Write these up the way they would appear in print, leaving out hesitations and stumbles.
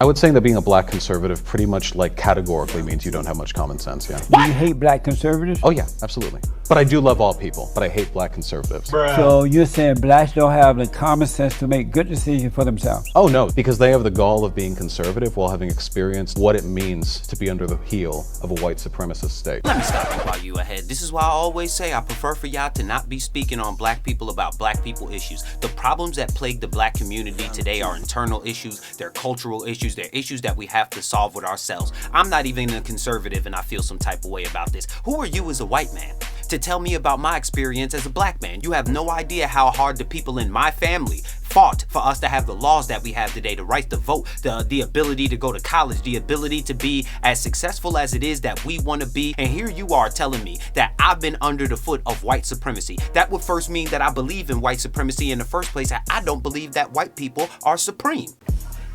I would say that being a black conservative pretty much like categorically means you don't have much common sense, yeah. Do you hate black conservatives? Oh yeah, absolutely. But I do love all people, but I hate black conservatives. So you're saying blacks don't have the common sense to make good decisions for themselves? Oh no, because they have the gall of being conservative while having experienced what it means to be under the heel of a white supremacist state. Let me stop you while you ahead. This is why I always say I prefer for y'all to not be speaking on black people about black people issues. The problems that plague the black community today are internal issues, they're cultural issues, they're issues that we have to solve with ourselves. I'm not even a conservative and I feel some type of way about this. Who are you as a white man to tell me about my experience as a black man? You have no idea how hard the people in my family fought for us to have the laws that we have today, the right to vote, the ability to go to college, the ability to be as successful as it is that we want to be. And here you are telling me that I've been under the foot of white supremacy. That would first mean that I believe in white supremacy in the first place. I don't believe that white people are supreme.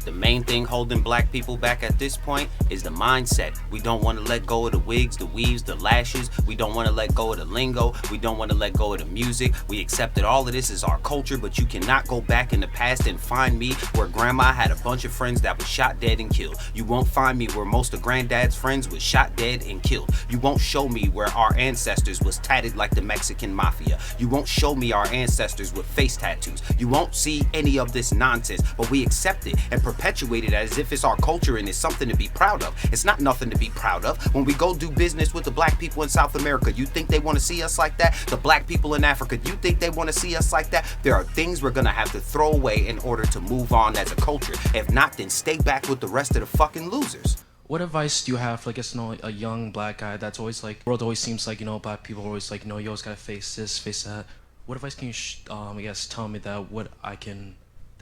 The main thing holding black people back at this point is the mindset. We don't want to let go of the wigs, the weaves, the lashes. We don't want to let go of the lingo. We don't want to let go of the music. We accept that all of this is our culture, but you cannot go back in the past and find me where grandma had a bunch of friends that was shot dead and killed. You won't find me where most of granddad's friends was shot dead and killed. You won't show me where our ancestors was tatted like the Mexican mafia. You won't show me our ancestors with face tattoos. You won't see any of this nonsense, but we accept it and perpetuate it as if it's our culture and it's something to be proud of. It's not nothing to be proud of. When we go do business with the black people in South America, you think they want to see us like that? The black people in Africa, you think they want to see us like that? There are things we're gonna have to throw away in order to move on as a culture. If not, then stay back with the rest of the fucking losers. What advice do you have for, I guess, a young black guy that's always like, the world always seems like, black people are always like, you always gotta face this, face that. What advice can you, I guess, tell me that that can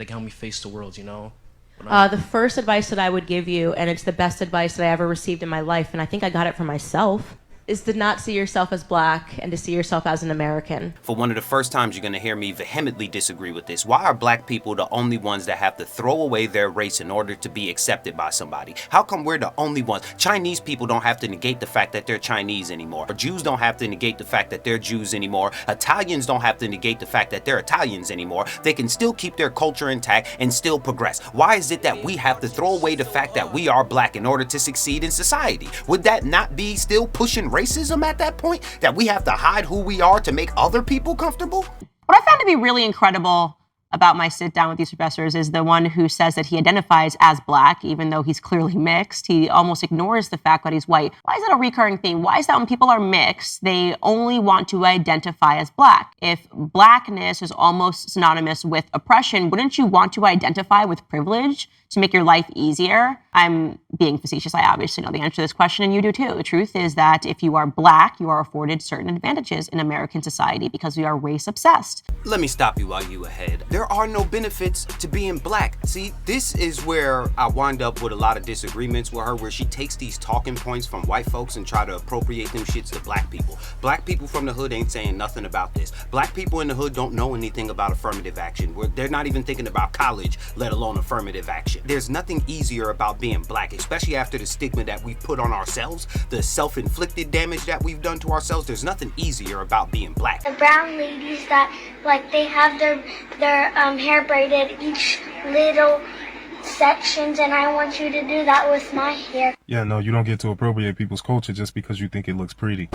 help me face the world, The first advice that I would give you, and it's the best advice that I ever received in my life, and I think I got it from myself, is to not see yourself as black and to see yourself as an American. For one of the first times you're going to hear me vehemently disagree with this. Why are black people the only ones that have to throw away their race in order to be accepted by somebody? How come we're the only ones? Chinese people don't have to negate the fact that they're Chinese anymore. Or Jews don't have to negate the fact that they're Jews anymore. Italians don't have to negate the fact that they're Italians anymore. They can still keep their culture intact and still progress. Why is it that we have to throw away the fact that we are black in order to succeed in society? Would that not be still pushing racism at that point? That we have to hide who we are to make other people comfortable? What I found to be really incredible about my sit down with these professors is the one who says that he identifies as black, even though he's clearly mixed. He almost ignores the fact that he's white. Why is that a recurring theme? Why is that when people are mixed, they only want to identify as black? If blackness is almost synonymous with oppression, wouldn't you want to identify with privilege to make your life easier? I'm being facetious. I obviously know the answer to this question, and you do too. The truth is that if you are black, you are afforded certain advantages in American society because we are race obsessed. Let me stop you while you ahead. There are no benefits to being black. See, this is where I wind up with a lot of disagreements with her, where she takes these talking points from white folks and try to appropriate them shits to black people. Black people from the hood ain't saying nothing about this. Black people in the hood don't know anything about affirmative action. They're not even thinking about college, let alone affirmative action. There's nothing easier about being black, especially after the stigma that we've put on ourselves, the self-inflicted damage that we've done to ourselves. There's nothing easier about being black. The brown ladies that, they have their hair braided, each little sections, and I want you to do that with my hair. Yeah, no, you don't get to appropriate people's culture just because you think it looks pretty.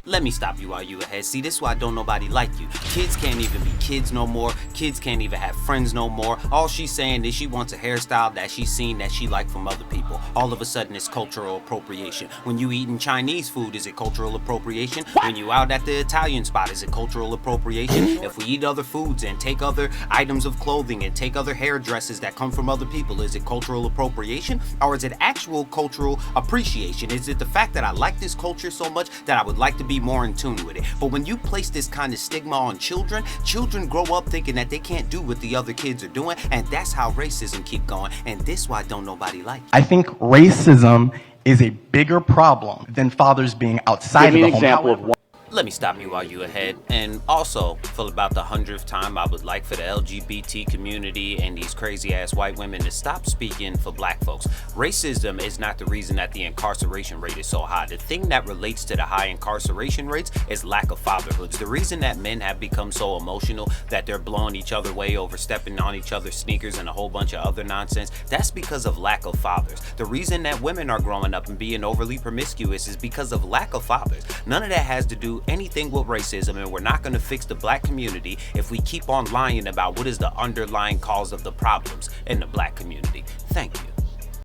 Let me stop you while you ahead. See, this is why don't nobody like you. Kids can't even be kids no more. Kids can't even have friends no more. All she's saying is she wants a hairstyle that she's seen that she liked from other people. All of a sudden, it's cultural appropriation. When you eating Chinese food, is it cultural appropriation? When you out at the Italian spot, is it cultural appropriation? If we eat other foods and take other items of clothing and take other hairdresses that come from other people, is it cultural appropriation? Or is it actual cultural appreciation? Is it the fact that I like this culture so much that I would like to be more in tune with it? But when you place this kind of stigma on children, children grow up thinking that they can't do what the other kids are doing, and that's how racism keep going, and this why don't nobody like it. I think racism is a bigger problem than fathers being outside of the home. Let me stop you while you ahead. And also, for about the 100th time, I would like for the LGBT community and these crazy ass white women to stop speaking for black folks. Racism is not the reason that the incarceration rate is so high. The thing that relates to the high incarceration rates is lack of fatherhoods. The reason that men have become so emotional that they're blowing each other away over stepping on each other's sneakers and a whole bunch of other nonsense, that's because of lack of fathers. The reason that women are growing up and being overly promiscuous is because of lack of fathers. None of that has to do anything with racism, and we're not going to fix the black community if we keep on lying about what is the underlying cause of the problems in the black community. Thank you.